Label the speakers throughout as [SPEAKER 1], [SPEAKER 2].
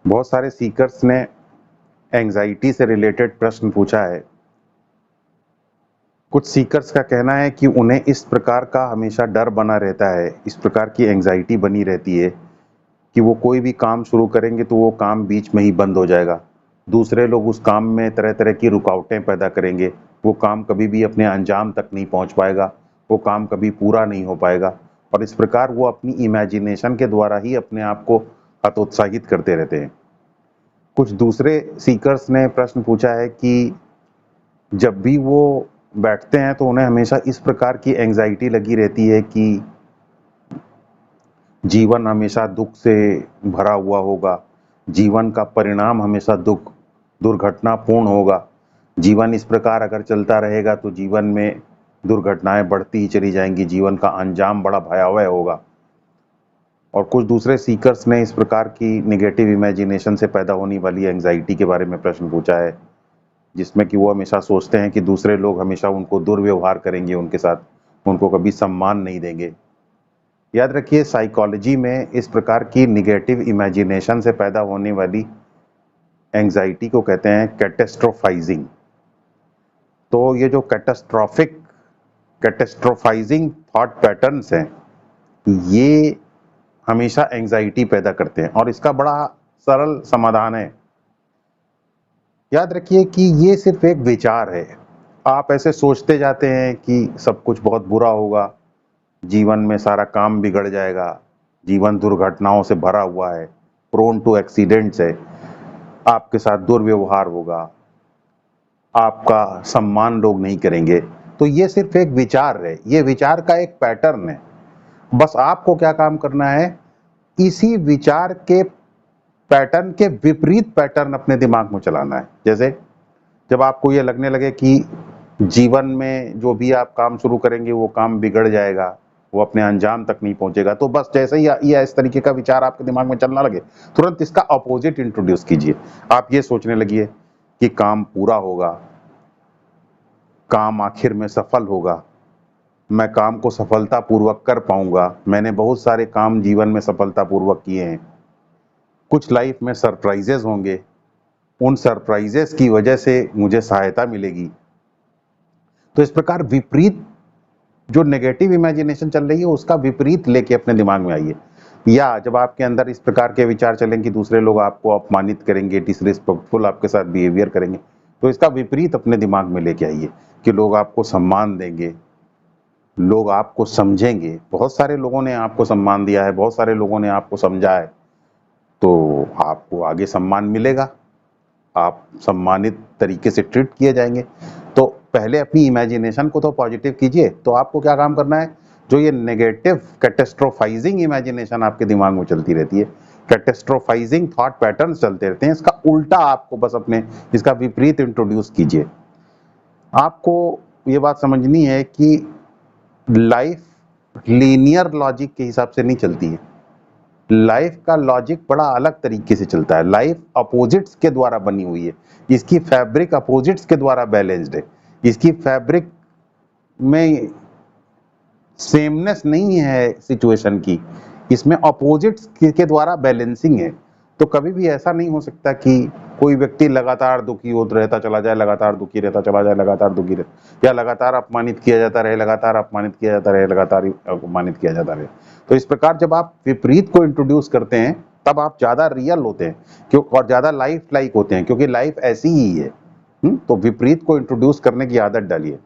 [SPEAKER 1] बहुत सारे सीकर्स ने एंजाइटी से रिलेटेड प्रश्न पूछा है। कुछ सीकर्स का कहना है कि उन्हें इस प्रकार का हमेशा डर बना रहता है, इस प्रकार की एंजाइटी बनी रहती है कि वो कोई भी काम शुरू करेंगे तो वो काम बीच में ही बंद हो जाएगा। दूसरे लोग उस काम में तरह तरह की रुकावटें पैदा करेंगे, वो काम कभी भी अपने अंजाम तक नहीं पहुंच पाएगा, वो काम कभी पूरा नहीं हो पाएगा। और इस प्रकार वो अपनी इमेजिनेशन के द्वारा ही अपने आप को हतोत्साहित करते रहते हैं। कुछ दूसरे सीकर्स ने प्रश्न पूछा है कि जब भी वो बैठते हैं तो उन्हें हमेशा इस प्रकार की एंजाइटी लगी रहती है कि जीवन हमेशा दुख से भरा हुआ होगा, जीवन का परिणाम हमेशा दुख दुर्घटनापूर्ण होगा। जीवन इस प्रकार अगर चलता रहेगा तो जीवन में दुर्घटनाएं बढ़ती ही चली जाएंगी, जीवन का अंजाम बड़ा भयावह होगा। और कुछ दूसरे सीकर्स ने इस प्रकार की निगेटिव इमेजिनेशन से पैदा होने वाली एंजाइटी के बारे में प्रश्न पूछा है, जिसमें कि वो हमेशा सोचते हैं कि दूसरे लोग हमेशा उनको दुर्व्यवहार करेंगे, उनके साथ उनको कभी सम्मान नहीं देंगे। याद रखिए, साइकोलॉजी में इस प्रकार की निगेटिव इमेजिनेशन से पैदा होने वाली एंजाइटी को कहते हैं कैटेस्ट्रोफाइजिंग। तो ये जो कैटेस्ट्रोफाइजिंग थॉट पैटर्न्स हैं, ये हमेशा एंजाइटी पैदा करते हैं और इसका बड़ा सरल समाधान है। याद रखिए कि ये सिर्फ एक विचार है। आप ऐसे सोचते जाते हैं कि सब कुछ बहुत बुरा होगा, जीवन में सारा काम बिगड़ जाएगा, जीवन दुर्घटनाओं से भरा हुआ है, प्रोन टू एक्सीडेंट्स है, आपके साथ दुर्व्यवहार होगा, आपका सम्मान लोग नहीं करेंगे। तो ये सिर्फ एक विचार है, ये विचार का एक पैटर्न है। बस आपको क्या काम करना है, इसी विचार के पैटर्न के विपरीत पैटर्न अपने दिमाग में चलाना है। जैसे जब आपको ये लगने लगे कि जीवन में जो भी आप काम शुरू करेंगे वो काम बिगड़ जाएगा, वो अपने अंजाम तक नहीं पहुंचेगा, तो बस जैसे ही ये इस तरीके का विचार आपके दिमाग में चलना लगे, तुरंत इसका अपोजिट इंट्रोड्यूस कीजिए। आप ये सोचने लगिए कि काम पूरा होगा, काम आखिर में सफल होगा, मैं काम को सफलतापूर्वक कर पाऊंगा, मैंने बहुत सारे काम जीवन में सफलतापूर्वक किए हैं, कुछ लाइफ में सरप्राइजेस होंगे, उन सरप्राइजेस की वजह से मुझे सहायता मिलेगी। तो इस प्रकार विपरीत जो नेगेटिव इमेजिनेशन चल रही है उसका विपरीत लेके अपने दिमाग में आइए। या जब आपके अंदर इस प्रकार के विचार चलें कि दूसरे लोग आपको अपमानित करेंगे, डिसरिस्पेक्टफुल आपके साथ बिहेवियर करेंगे, तो इसका विपरीत अपने दिमाग में लेके आइए कि लोग आपको सम्मान देंगे, लोग आपको समझेंगे। बहुत सारे लोगों ने आपको सम्मान दिया है, बहुत सारे लोगों ने आपको समझा है, तो आपको आगे सम्मान मिलेगा, आप सम्मानित तरीके से ट्रीट किए जाएंगे। तो पहले अपनी इमेजिनेशन को तो पॉजिटिव कीजिए। तो आपको क्या काम करना है, जो ये नेगेटिव कैटेस्ट्रोफाइजिंग इमेजिनेशन आपके दिमाग में चलती रहती है, कैटेस्ट्रोफाइजिंग थॉट पैटर्न चलते रहते हैं, इसका उल्टा आपको बस अपने इसका विपरीत इंट्रोड्यूस कीजिए। आपको ये बात समझनी है कि लाइफ लीनियर लॉजिक के हिसाब से नहीं चलती है, लाइफ का लॉजिक बड़ा अलग तरीके से चलता है। लाइफ अपोजिट्स के द्वारा बनी हुई है, इसकी फैब्रिक अपोजिट्स के द्वारा बैलेंस्ड है, इसकी फैब्रिक में सेमनेस नहीं है सिचुएशन की, इसमें अपोजिट्स के द्वारा बैलेंसिंग है। तो कभी भी ऐसा नहीं हो सकता कि कोई व्यक्ति लगातार दुखी होता रहता चला जाए, लगातार दुखी रहता चला जाए, लगातार दुखी रहता, या लगातार अपमानित किया जाता रहे, लगातार अपमानित किया जाता रहे, लगातार अपमानित किया जाता रहे। तो इस प्रकार जब आप विपरीत को इंट्रोड्यूस करते हैं तब आप ज्यादा रियल होते हैं, क्यों, और ज्यादा लाइफ लाइक होते हैं, क्योंकि लाइफ ऐसी ही है। तो विपरीत को इंट्रोड्यूस करने की आदत डालिए।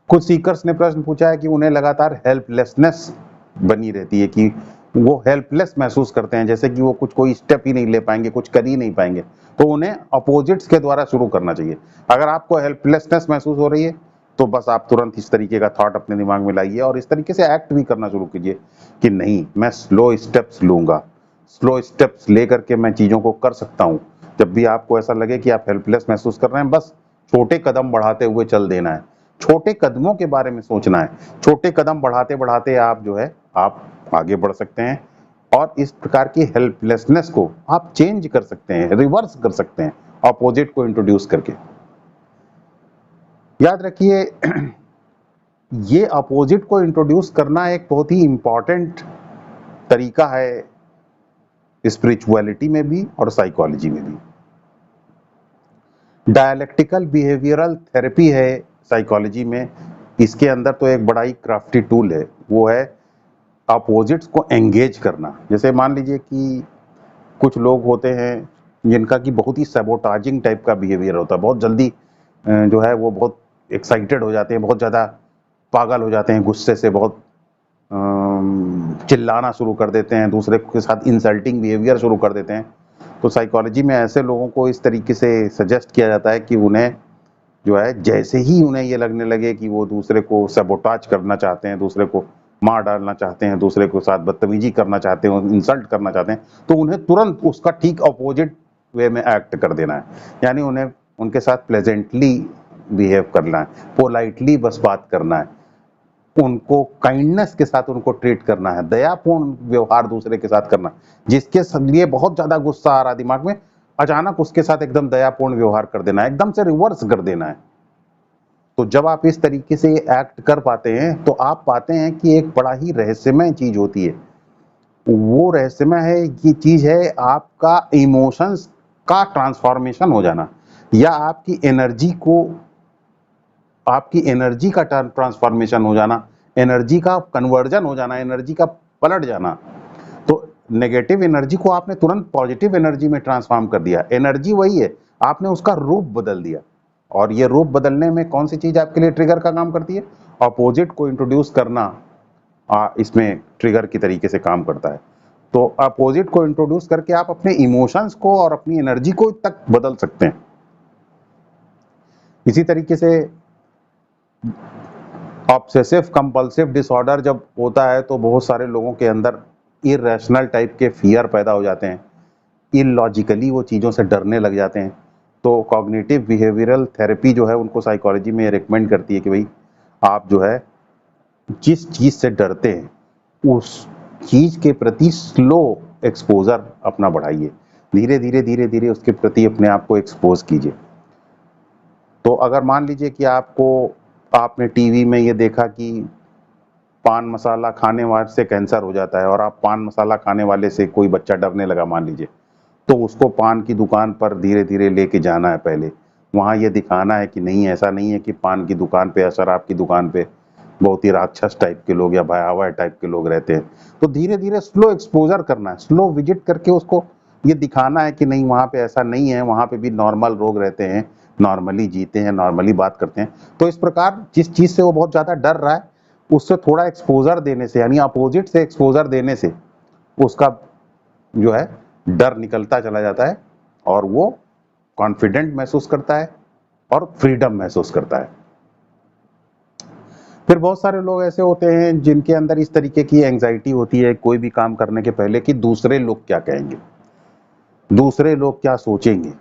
[SPEAKER 1] कुछ सीकर्स ने प्रश्न पूछा है कि उन्हें लगातार हेल्पलेसनेस बनी रहती है, कि वो हेल्पलेस महसूस करते हैं, जैसे कि वो कोई स्टेप ही नहीं ले पाएंगे, कुछ कर ही नहीं पाएंगे। तो उन्हें अपोजिट्स के द्वारा शुरू करना चाहिए। अगर आपको हेल्पलेसनेस महसूस हो रही है तो बस आप तुरंत इस तरीके का थॉट अपने दिमाग में लाइए और इस तरीके से एक्ट भी करना शुरू कीजिए कि नहीं, मैं स्लो स्टेप्स लूंगा, स्लो स्टेप्स लेकर के मैं चीजों को कर सकता हूँ। जब भी आपको ऐसा लगे कि आप हेल्पलेस महसूस कर रहे हैं, बस छोटे कदम बढ़ाते हुए चल देना है, छोटे कदमों के बारे में सोचना है। छोटे कदम बढ़ाते बढ़ाते आप जो है आप आगे बढ़ सकते हैं और इस प्रकार की हेल्पलेसनेस को आप चेंज कर सकते हैं, रिवर्स कर सकते हैं अपोजिट को इंट्रोड्यूस करके। याद रखिए, ये अपोजिट को इंट्रोड्यूस करना एक बहुत ही इंपॉर्टेंट तरीका है स्पिरिचुअलिटी में भी और साइकोलॉजी में भी। डायलेक्टिकल बिहेवियरल थेरेपी है साइकोलॉजी में। इसके अंदर तो एक बड़ा ही क्राफ्टी टूल है, वो है अपोजिट्स को एंगेज करना। जैसे मान लीजिए कि कुछ लोग होते हैं जिनका कि बहुत ही सैबोटाजिंग टाइप का बिहेवियर होता है, बहुत जल्दी जो है वो बहुत एक्साइटेड हो जाते हैं, बहुत ज़्यादा पागल हो जाते हैं गुस्से से, बहुत चिल्लाना शुरू कर देते हैं, दूसरे के साथ इंसल्टिंग बिहेवियर शुरू कर देते हैं। तो साइकोलॉजी में ऐसे लोगों को इस तरीके से सजेस्ट किया जाता है कि उन्हें जो है, जैसे ही उन्हें ये लगने लगे कि वो दूसरे को सैबोटाज करना चाहते हैं, दूसरे को मार डालना चाहते हैं, दूसरे के साथ बदतमीजी करना चाहते हैं, इंसल्ट करना चाहते हैं, तो उन्हें तुरंत उसका ठीक अपोजिट वे में एक्ट कर देना है। यानी उन्हें उनके साथ प्लेजेंटली बिहेव करना है, पोलाइटली बस बात करना है, उनको काइंडनेस के साथ उनको ट्रीट करना है, दयापूर्ण व्यवहार दूसरे के साथ करना। जिसके लिए बहुत ज्यादा गुस्सा आ रहा है दिमाग में, अचानक उसके साथ एकदम दयापूर्ण व्यवहार कर देना है, एकदम से रिवर्स कर देना है। तो जब आप इस तरीके से एक्ट कर पाते हैं तो आप पाते हैं कि एक बड़ा ही रहस्यमय चीज होती है। वो रहस्यमय है, ये चीज है आपका इमोशंस का ट्रांसफॉर्मेशन हो जाना, या आपकी एनर्जी का ट्रांसफॉर्मेशन हो जाना, एनर्जी का कन्वर्जन हो जाना, एनर्जी का पलट जाना। तो नेगेटिव एनर्जी को आपने तुरंत पॉजिटिव एनर्जी में ट्रांसफॉर्म कर दिया। एनर्जी वही है, आपने उसका रूप बदल दिया। और ये रूप बदलने में कौन सी चीज आपके लिए ट्रिगर का काम करती है? अपोजिट को इंट्रोड्यूस करना इसमें ट्रिगर की तरीके से काम करता है। तो अपोजिट को इंट्रोड्यूस करके आप अपने इमोशंस को और अपनी एनर्जी को तक बदल सकते हैं। इसी तरीके से ऑब्सेसिव कंपल्सिव डिसऑर्डर जब होता है तो बहुत सारे लोगों के अंदर इरेशनल टाइप के फियर पैदा हो जाते हैं, इलॉजिकली वो चीज़ों से डरने लग जाते हैं। तो कॉग्निटिव बिहेवियरल थेरेपी जो है उनको साइकोलॉजी में रिकमेंड करती है कि भाई आप जो है जिस चीज़ से डरते हैं उस चीज़ के प्रति स्लो एक्सपोजर अपना बढ़ाइए, धीरे धीरे धीरे धीरे उसके प्रति अपने आप को एक्सपोज कीजिए। तो अगर मान लीजिए कि आपने टीवी में ये देखा कि पान मसाला खाने वाले से कैंसर हो जाता है, और आप पान मसाला खाने वाले से कोई बच्चा डरने लगा मान लीजिए, तो उसको पान की दुकान पर धीरे धीरे लेके जाना है। पहले वहाँ ये दिखाना है कि नहीं, ऐसा नहीं है कि पान की दुकान पे या शराब की दुकान पे बहुत ही राक्षस टाइप के लोग या भयावह टाइप के लोग रहते हैं। तो धीरे धीरे स्लो एक्सपोजर करना है, स्लो विजिट करके उसको ये दिखाना है कि नहीं, वहाँ पे ऐसा नहीं है, वहाँ पे भी नॉर्मल लोग रहते हैं, नॉर्मली जीते हैं, नॉर्मली बात करते हैं। तो इस प्रकार जिस चीज़ से वो बहुत ज़्यादा डर रहा है उससे थोड़ा एक्सपोजर देने से, यानी अपोजिट से एक्सपोजर देने से उसका जो है डर निकलता चला जाता है और वो कॉन्फिडेंट महसूस करता है और फ्रीडम महसूस करता है। फिर बहुत सारे लोग ऐसे होते हैं जिनके अंदर इस तरीके की एंजाइटी होती है कोई भी काम करने के पहले कि दूसरे लोग क्या कहेंगे, दूसरे लोग क्या सोचेंगे।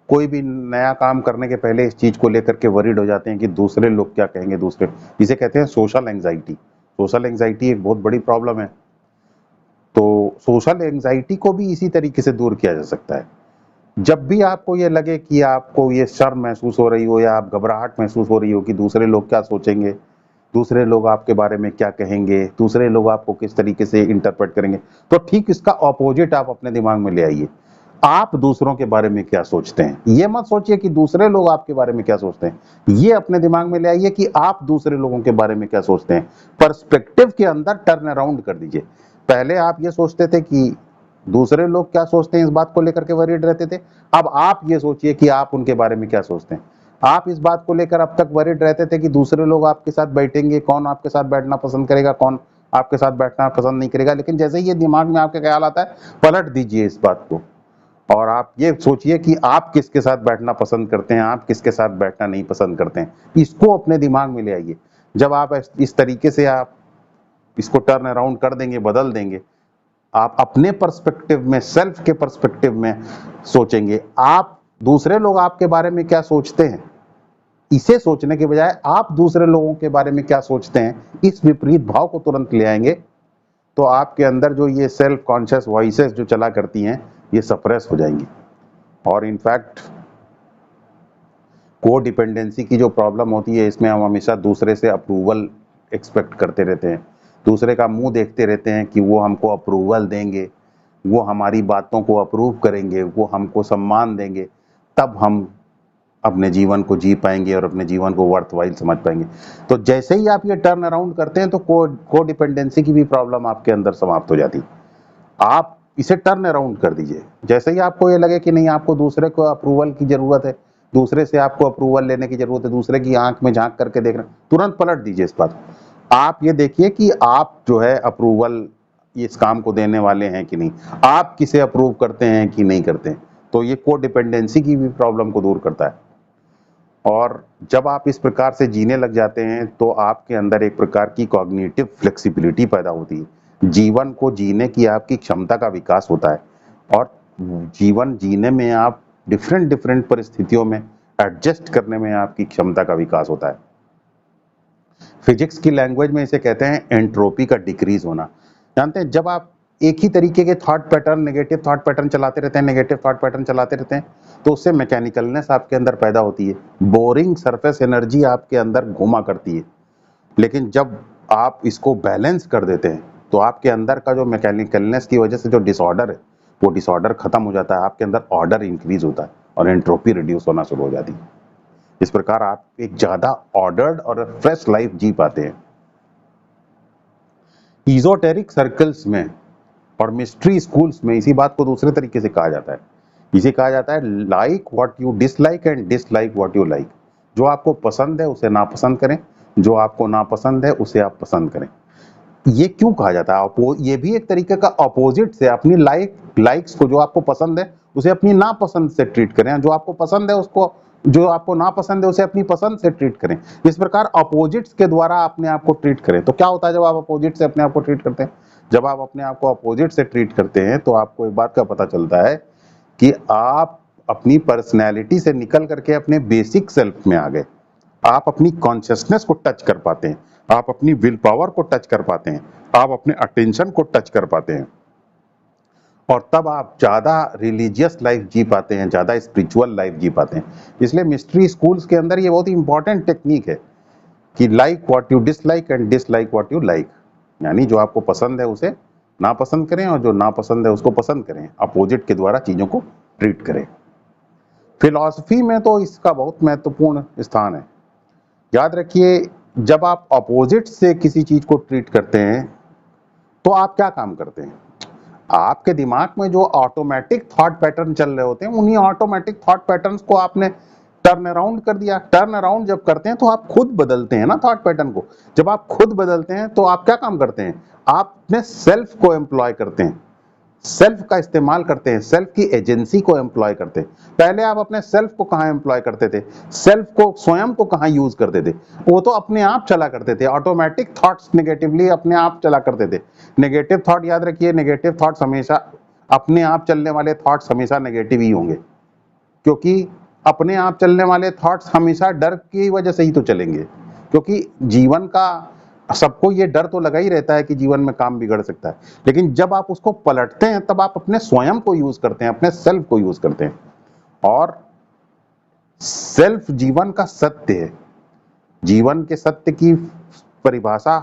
[SPEAKER 1] कोई भी नया काम करने के पहले इस चीज को लेकर के वरीड हो जाते हैं कि दूसरे लोग क्या कहेंगे, दूसरे, जिसे कहते हैं सोशल एंजाइटी। सोशल एंजाइटी एक बहुत बड़ी प्रॉब्लम है। तो सोशल एंजाइटी को भी इसी तरीके से दूर किया जा सकता है। जब भी आपको ये लगे कि आपको ये शर्म महसूस हो रही हो या आप घबराहट महसूस हो रही हो कि दूसरे लोग क्या सोचेंगे, दूसरे लोग आपके बारे में क्या कहेंगे, दूसरे लोग आपको किस तरीके से इंटरप्रेट करेंगे, तो ठीक इसका ऑपोजिट आप अपने दिमाग में ले आइए। आप दूसरों के बारे में क्या सोचते हैं, ये मत सोचिए कि दूसरे लोग आपके बारे में क्या सोचते हैं, ये अपने दिमाग में ले आइए कि आप दूसरे लोगों के बारे में क्या सोचते हैं। पर्सपेक्टिव के अंदर टर्न अराउंड कर दीजिए। पहले आप ये सोचते थे कि दूसरे लोग क्या सोचते हैं, इस बात को लेकर के वरीड रहते थे। अब आप ये सोचिए कि आप उनके बारे में क्या सोचते हैं। आप इस बात को लेकर अब तक वरीड रहते थे कि दूसरे लोग आपके साथ बैठेंगे, कौन आपके साथ बैठना पसंद करेगा, कौन आपके साथ बैठना पसंद नहीं करेगा। लेकिन जैसे ही ये दिमाग में आपके ख्याल आता है, पलट दीजिए इस बात को और आप ये सोचिए कि आप किसके साथ बैठना पसंद करते हैं, आप किसके साथ बैठना नहीं पसंद करते हैं। इसको अपने दिमाग में ले आइए। जब आप इस तरीके से आप इसको टर्न अराउंड कर देंगे, बदल देंगे, आप अपने पर्सपेक्टिव में, सेल्फ के पर्सपेक्टिव में सोचेंगे। आप दूसरे लोग आपके बारे में क्या सोचते हैं, इसे सोचने के बजाय आप दूसरे लोगों के बारे में क्या सोचते हैं, इस विपरीत भाव को तुरंत ले आएंगे। तो आपके अंदर जो ये सेल्फ कॉन्शियस वॉइसेस जो चला करती हैं, ये सप्रेस हो जाएंगी। और इनफैक्ट को डिपेंडेंसी की जो प्रॉब्लम होती है, इसमें हम हमेशा दूसरे से अप्रूवल एक्सपेक्ट करते रहते हैं, दूसरे का मुंह देखते रहते हैं कि वो हमको अप्रूवल देंगे, वो हमारी बातों को अप्रूव करेंगे, वो हमको सम्मान देंगे, तब हम अपने जीवन को जी पाएंगे और अपने जीवन को वर्थवाइल समझ पाएंगे। तो जैसे ही आप ये टर्न अराउंड करते हैं तो को डिपेंडेंसी की भी प्रॉब्लम आपके अंदर समाप्त हो जाती है। आप इसे टर्न अराउंड कर दीजिए। जैसे ही आपको ये लगे कि नहीं, आपको दूसरे को अप्रूवल की जरूरत है, दूसरे से आपको अप्रूवल लेने की जरूरत है, दूसरे की आंख में झांक करके देखना, तुरंत पलट दीजिए इस बात को। आप ये देखिए कि आप जो है अप्रूवल इस काम को देने वाले हैं कि नहीं, आप किसे अप्रूव करते हैं कि नहीं करते हैं। तो ये को डिपेंडेंसी की भी प्रॉब्लम को दूर करता है। और जब आप इस प्रकार से जीने लग जाते हैं तो आपके अंदर एक प्रकार की कॉग्निटिव फ्लेक्सिबिलिटी पैदा होती है। जीवन को जीने की आपकी क्षमता का विकास होता है और जीवन जीने में आप डिफरेंट डिफरेंट परिस्थितियों में एडजस्ट करने में आपकी क्षमता का विकास होता है। फिजिक्स की लैंग्वेज में इसे कहते हैं एंट्रोपी का डिक्रीज होना। जानते हैं, जब आप एक ही तरीके के thought pattern, negative thought pattern चलाते रहते हैं, नेगेटिव थॉट पैटर्न चलाते रहते हैं, तो उससे मैकेनिकलनेस आपके अंदर पैदा होती है, बोरिंग सरफेस एनर्जी आपके अंदर घुमा करती है। लेकिन जब आप इसको बैलेंस कर देते हैं तो आपके अंदर का जो मैकेनिकलनेस की वजह से जो डिसऑर्डर है, वो डिसऑर्डर खत्म हो जाता है, आपके अंदर ऑर्डर इंक्रीज होता है और एंट्रोपी रिड्यूस होना शुरू हो जाती है। इस प्रकार आप एक ज्यादा ऑर्डर्ड और फ्रेश लाइफ जी पाते हैं। इजोटेरिक सर्कल्स में और मिस्ट्री स्कूल्स में इसी बात को दूसरे तरीके से कहा जाता है। इसे कहा जाता है like what you dislike and dislike what you like. जो आपको पसंद है उसे नापसंद करें, जो आपको नापसंद है उसे आप पसंद करें। ये क्यों कहा जाता है? ये भी एक तरीके का अपोजिट से, अपनी लाइक्स को, जो आपको पसंद है उसे अपनी नापसंद से ट्रीट करें, जो आपको पसंद है उसको, जो आपको नापसंद है उसे अपनी पसंद से ट्रीट करें। इस प्रकार अपोजिट्स के द्वारा अपने आप को ट्रीट करें। तो क्या होता है जब आप अपोजिट से अपने आप को ट्रीट करते हैं? जब आप अपने आप को अपोजिट से ट्रीट करते हैं तो आपको एक बात का पता चलता है कि आप अपनी पर्सनैलिटी से निकल करके अपने बेसिक सेल्फ में आ गए। आप अपनी कॉन्शियसनेस को टच कर पाते हैं, आप अपनी विल पावर को टच कर पाते हैं, आप अपने अटेंशन को टच कर पाते हैं, और तब आप ज्यादा रिलीजियस लाइफ जी पाते हैं, ज्यादा स्पिरिचुअल लाइफ जी पाते हैं। इसलिए मिस्ट्री स्कूल्स के अंदर ये बहुत ही इंपॉर्टेंट टेक्निक है कि like what you dislike and dislike what you like. यानी जो आपको पसंद है उसे नापसंद करें और जो नापसंद है उसको पसंद करें, अपोजिट के द्वारा चीजों को ट्रीट करें। फिलॉसफी में तो इसका बहुत महत्वपूर्ण स्थान है। याद रखिए, जब आप अपोजिट से किसी चीज को ट्रीट करते हैं तो आप क्या काम करते हैं? आपके दिमाग में जो ऑटोमेटिक थॉट पैटर्न चल रहे होते हैं, उन्हीं ऑटोमेटिक थॉट पैटर्न्स को आपने टर्न अराउंड कर दिया। टर्न अराउंड जब करते हैं तो आप खुद बदलते हैं ना थॉट पैटर्न को। जब आप खुद बदलते हैं तो आप क्या काम करते हैं? आप अपने सेल्फ को एम्प्लॉय करते हैं, सेल्फ का इस्तेमाल करते हैं, सेल्फ की एजेंसी को एम्प्लॉय करते हैं। पहले आप अपने सेल्फ को कहां एम्प्लॉय करते थे? सेल्फ को, स्वयं को कहां यूज करते थे? वो तो अपने आप चला करते थे, ऑटोमेटिक थॉट्स नेगेटिवली अपने आप चला करते थे। नेगेटिव थॉट, याद रखिए, नेगेटिव थॉट्स हमेशा, अपने आप चलने वाले थॉट्स हमेशा नेगेटिव ही होंगे, क्योंकि अपने आप चलने वाले थॉट्स हमेशा डर की वजह से ही तो चलेंगे। क्योंकि जीवन का, सबको ये डर तो लगा ही रहता है कि जीवन में काम बिगड़ सकता है, लेकिन जब आप उसको पलटते हैं तब आप अपने स्वयं को यूज करते हैं, अपने सेल्फ को यूज करते हैं। और सेल्फ जीवन का सत्य है। जीवन के सत्य की परिभाषा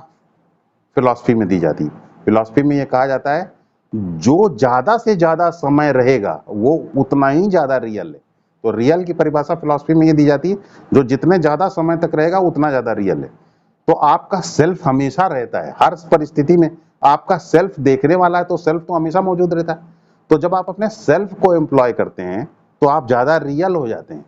[SPEAKER 1] फिलॉसफी में दी जाती है। फिलॉसफी में यह कहा जाता है जो ज्यादा से ज्यादा समय रहेगा वो उतना ही ज्यादा रियल है। तो रियल की परिभाषा फिलॉसफी में ये दी जाती है, जो जितने ज्यादा समय तक रहेगा उतना ज्यादा रियल है। तो आपका सेल्फ हमेशा रहता है, हर परिस्थिति में आपका सेल्फ देखने वाला है, तो सेल्फ तो हमेशा मौजूद रहता है। तो जब आप अपने सेल्फ को एम्प्लॉय करते हैं तो आप ज्यादा रियल हो जाते हैं,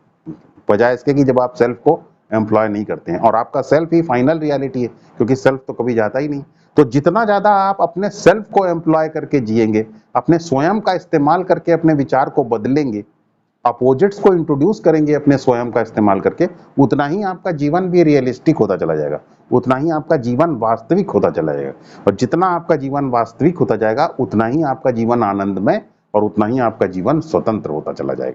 [SPEAKER 1] बजाय इसके कि जब आप सेल्फ को एम्प्लॉय नहीं करते हैं। और आपका सेल्फ ही फाइनल रियलिटी है, क्योंकि सेल्फ तो कभी जाता ही नहीं। तो जितना ज्यादा आप अपने सेल्फ को एम्प्लॉय करके जिएंगे, अपने स्वयं का इस्तेमाल करके अपने विचार को बदलेंगे, अपोजिट्स को इंट्रोड्यूस करेंगे अपने स्वयं का इस्तेमाल करके, उतना ही आपका जीवन भी रियलिस्टिक होता चला जाएगा, उतना ही आपका जीवन वास्तविक होता चला जाएगा। और जितना आपका जीवन वास्तविक होता जाएगा उतना ही आपका जीवन आनंदमय और उतना ही आपका जीवन स्वतंत्र होता चला जाएगा।